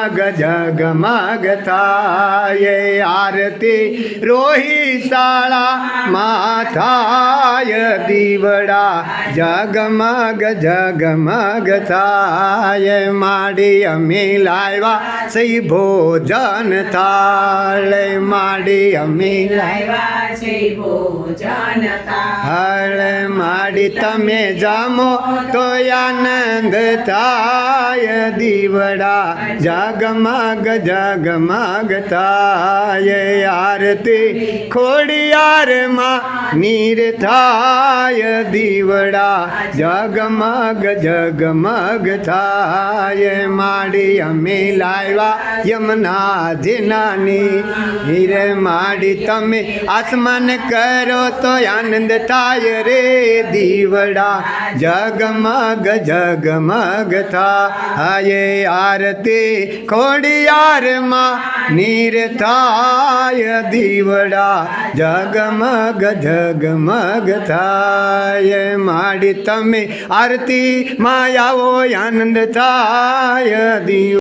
જગમગ જગમગ થાય આરતી રોહી શાળામાં થાય દીવડા જગમગ જગમગ થાય માડી અમે લાવ્યા સહી ભોજન થાળ માડી અમે લાવ્યા સહી ભોજન થાળ માડી તમે જામો તો આનંદ થાય દીવડા જગમગ જગમગ થાય આરતી ખોડિયારમાં નીર થાય દીવડા જગમગ જગમગ થાય માડી અમે લાવ્યા યમુના જીનાની હીરે માડી તમે આસમાન કરો તો આનંદ થાય રે દીવડા જગમગ જગમગ થાય આરતી ખોડિયારમાં નીર થાય દીવડા જગમગ જગમગ થાય માડી તમે આરતી માં આવો આનંદ થાય દીવ